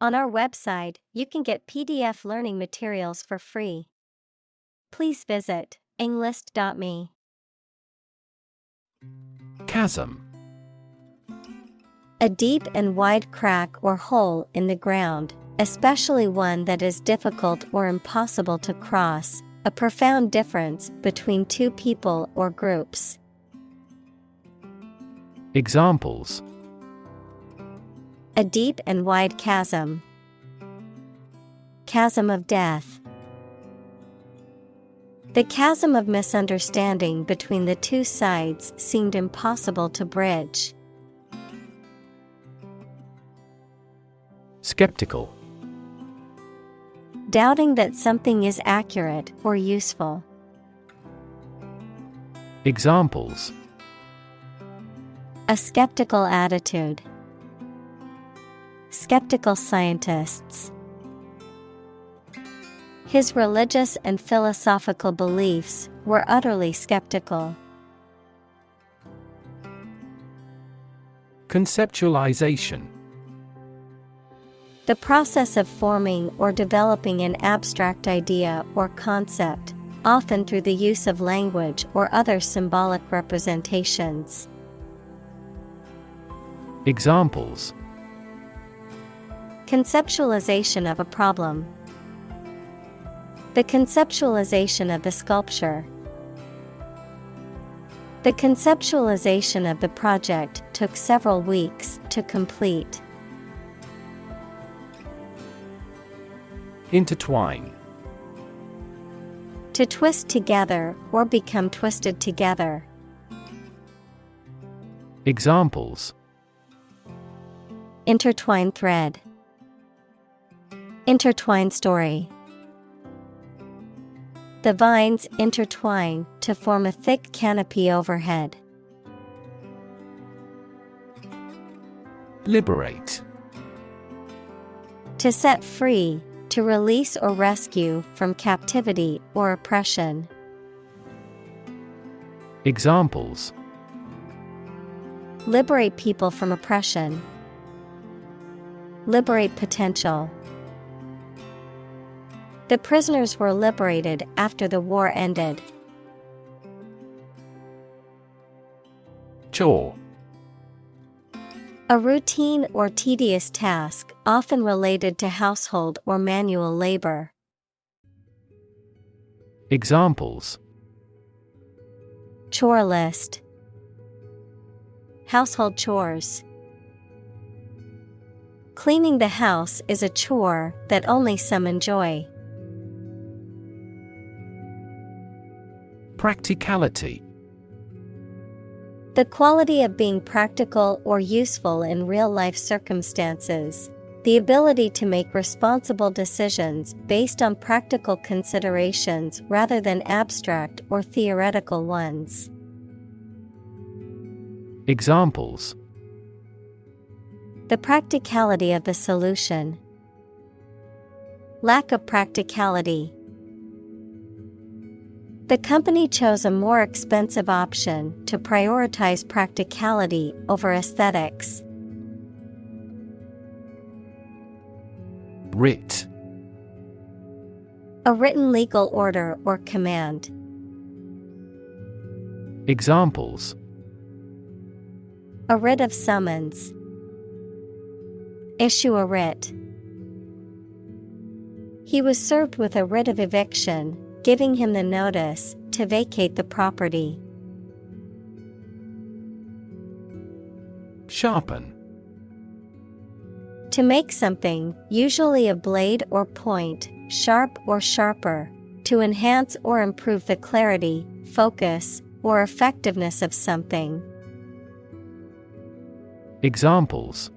On our website, you can get PDF learning materials for free. Please visit englist.me. Chasm. A deep and wide crack or hole in the ground, especially one that is difficult or impossible to cross, a profound difference between two people or groups. Examples: A deep and wide chasm. Chasm of death. The chasm of misunderstanding between the two sides seemed impossible to bridge. Skeptical. Doubting that something is accurate or useful. Examples: A skeptical attitude. Skeptical scientists. His religious and philosophical beliefs were utterly skeptical. Conceptualization. The process of forming or developing an abstract idea or concept, often through the use of language or other symbolic representations. Examples: Conceptualization of a problem. The conceptualization of the sculpture. The conceptualization of the project took several weeks to complete. Intertwine. To twist together or become twisted together. Examples: Intertwine thread. Intertwine story. The vines intertwine to form a thick canopy overhead. Liberate. To set free, to release or rescue from captivity or oppression. Examples: Liberate people from oppression. Liberate potential. The prisoners were liberated after the war ended. Chore. A routine or tedious task, often related to household or manual labor. Examples: Chore list. Household chores. Cleaning the house is a chore that only some enjoy. Practicality. The quality of being practical or useful in real-life circumstances. The ability to make responsible decisions based on practical considerations rather than abstract or theoretical ones. Examples: The practicality of the solution. Lack of practicality. The company chose a more expensive option to prioritize practicality over aesthetics. Writ. A written legal order or command. Examples: A writ of summons. Issue a writ. He was served with a writ of eviction, giving him the notice to vacate the property. Sharpen. To make something, usually a blade or point, sharp or sharper, to enhance or improve the clarity, focus, or effectiveness of something. Examples: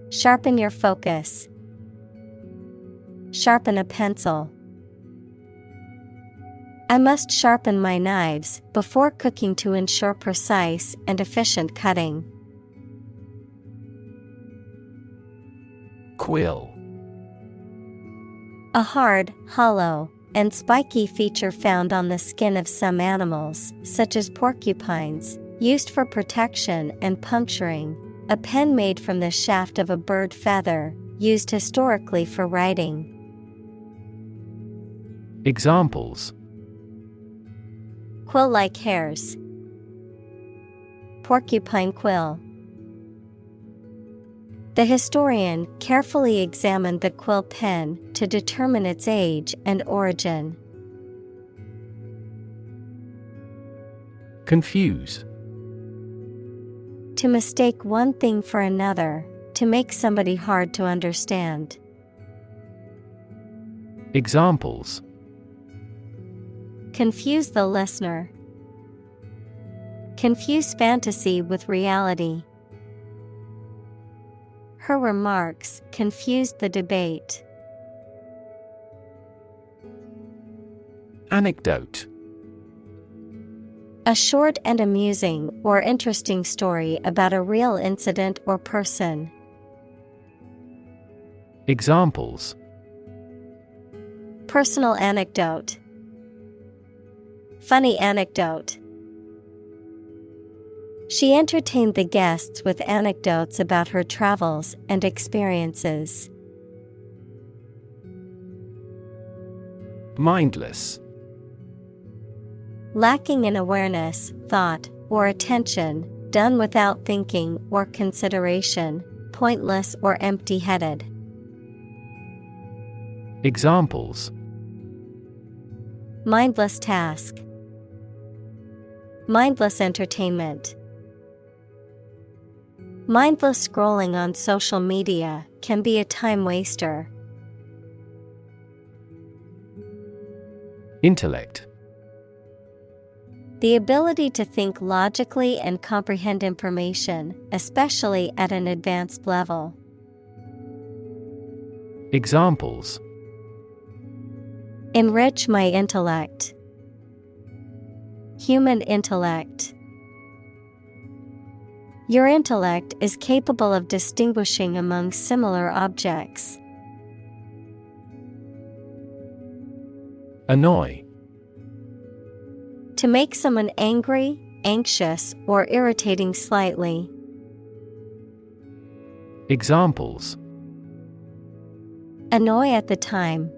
Sharpen your focus. Sharpen a pencil. I must sharpen my knives before cooking to ensure precise and efficient cutting. Quill. A hard, hollow, and spiky feature found on the skin of some animals, such as porcupines, used for protection and puncturing, A pen made from the shaft of a bird feather, used historically for writing. Examples: Quill-like hairs. Porcupine quill. The historian carefully examined the quill pen to determine its age and origin. Confuse. To mistake one thing for another, to make somebody hard to understand. Examples: Confuse the listener. Confuse fantasy with reality. Her remarks confused the debate. Anecdote. A short and amusing or interesting story about a real incident or person. Examples: Personal anecdote. Funny anecdote. She entertained the guests with anecdotes about her travels and experiences. Mindless. Lacking in awareness, thought, or attention, done without thinking or consideration, pointless or empty-headed. Examples: Mindless task. Mindless entertainment. Mindless scrolling on social media can be a time waster. Intellect. The ability to think logically and comprehend information, especially at an advanced level. Examples: Enrich my intellect. Human intellect. Your intellect is capable of distinguishing among similar objects. Annoy. To make someone angry, anxious, or irritating slightly. Examples: Annoy at the time.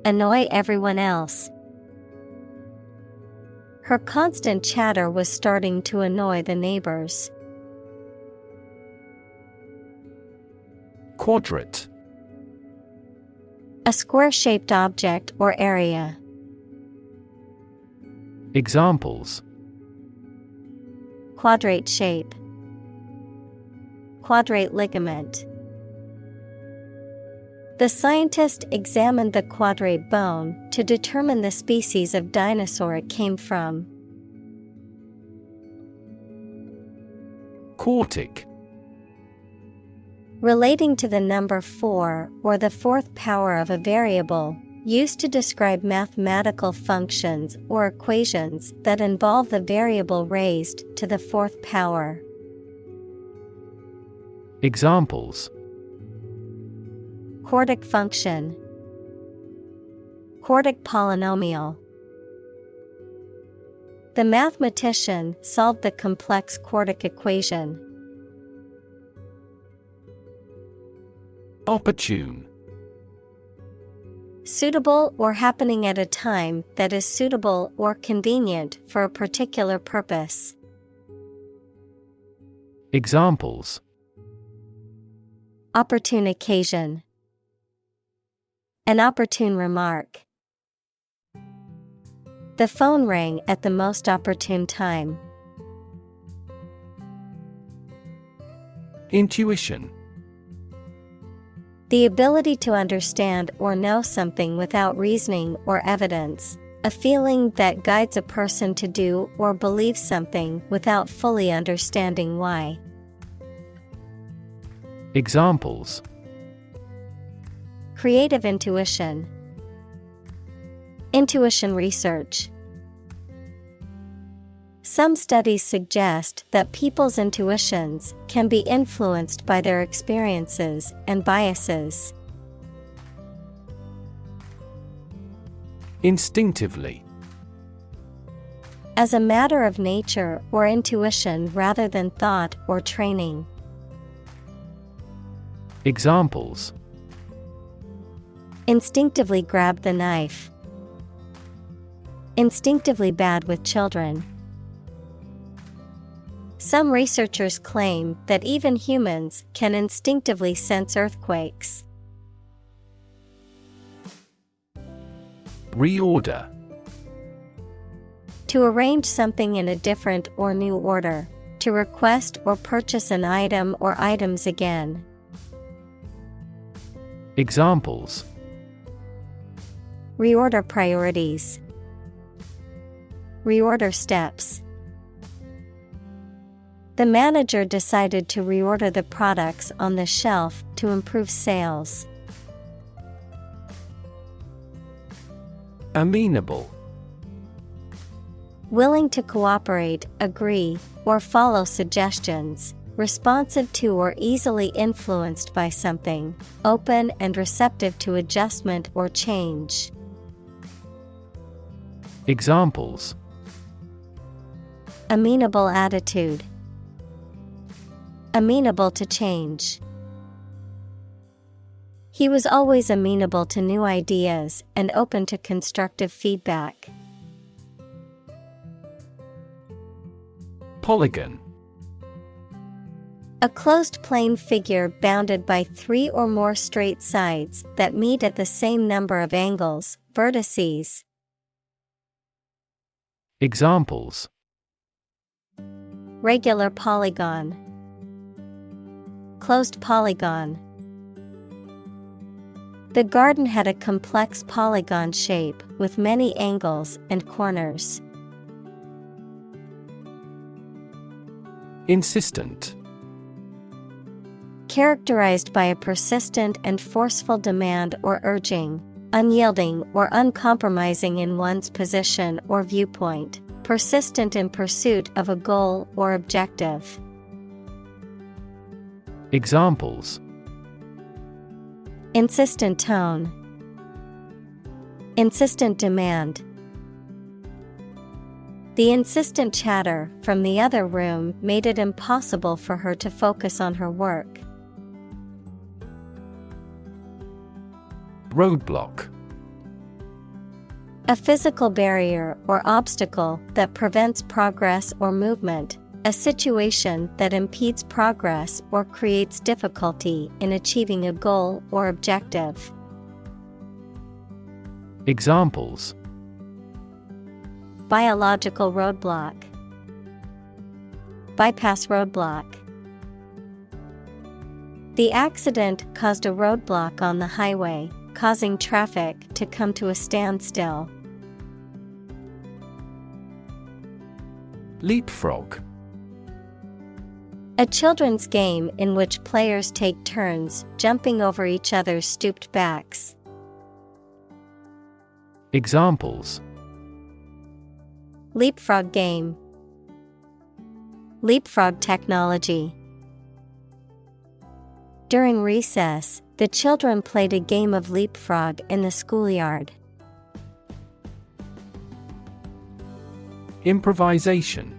Annoy everyone else. Her constant chatter was starting to annoy the neighbors. Quadrate. A square-shaped object or area. Examples: Quadrate shape. Quadrate ligament. The scientist examined the quadrate bone to determine the species of dinosaur it came from. Quartic. Relating to the number 4 or the fourth power of a variable, used to describe mathematical functions or equations that involve the variable raised to the fourth power. Examples: Quartic function. Quartic polynomial. The mathematician solved the complex quartic equation. Opportune. Suitable or happening at a time that is suitable or convenient for a particular purpose. Examples: Opportune occasion. An opportune remark. The phone rang at the most opportune time. Intuition. The ability to understand or know something without reasoning or evidence, a feeling that guides a person to do or believe something without fully understanding why. Examples: Creative intuition. Intuition research. Some studies suggest that people's intuitions can be influenced by their experiences and biases. Instinctively. As a matter of nature or intuition rather than thought or training. Examples: Instinctively grab the knife. Instinctively bad with children. Some researchers claim that even humans can instinctively sense earthquakes. Reorder. To arrange something in a different or new order. To request or purchase an item or items again. Examples: Reorder priorities. Reorder steps. The manager decided to reorder the products on the shelf to improve sales. Amenable. Willing to cooperate, agree, or follow suggestions, responsive to or easily influenced by something, open and receptive to adjustment or change. Examples: Amenable attitude. Amenable to change. He was always amenable to new ideas and open to constructive feedback. Polygon. A closed plane figure bounded by 3 or more straight sides that meet at the same number of angles, vertices. Examples: Regular polygon. Closed polygon. The garden had a complex polygon shape with many angles and corners. Insistent. Characterized by a persistent and forceful demand or urging, unyielding or uncompromising in one's position or viewpoint, persistent in pursuit of a goal or objective. Examples: Insistent tone. Insistent demand. The insistent chatter from the other room made it impossible for her to focus on her work. Roadblock. A physical barrier or obstacle that prevents progress or movement, a situation that impedes progress or creates difficulty in achieving a goal or objective. Examples: Biological roadblock. Bypass roadblock. The accident caused a roadblock on the highway, causing traffic to come to a standstill. Leapfrog. A children's game in which players take turns jumping over each other's stooped backs. Examples: Leapfrog game. Leapfrog technology. During recess, the children played a game of leapfrog in the schoolyard. Improvisation.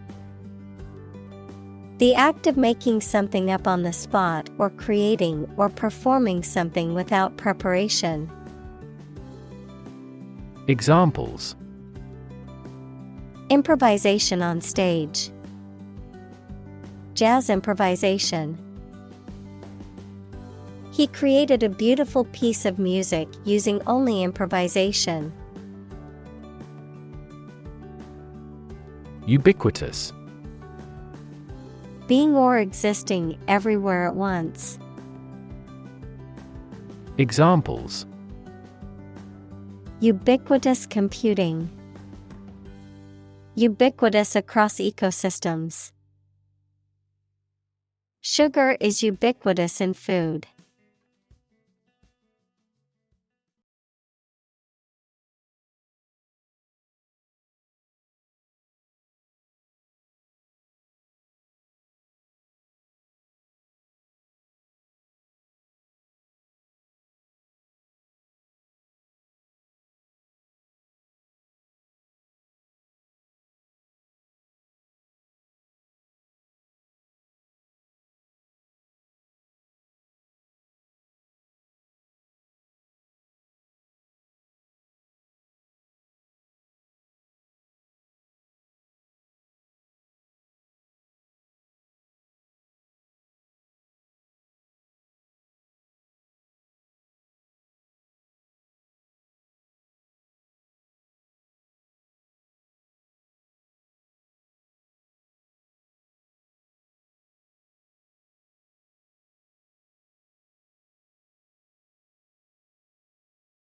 The act of making something up on the spot or creating or performing something without preparation. Examples: Improvisation on stage. Jazz improvisation. He created a beautiful piece of music using only improvisation. Ubiquitous. Being or existing everywhere at once. Examples: Ubiquitous computing. Ubiquitous across ecosystems. Sugar is ubiquitous in food.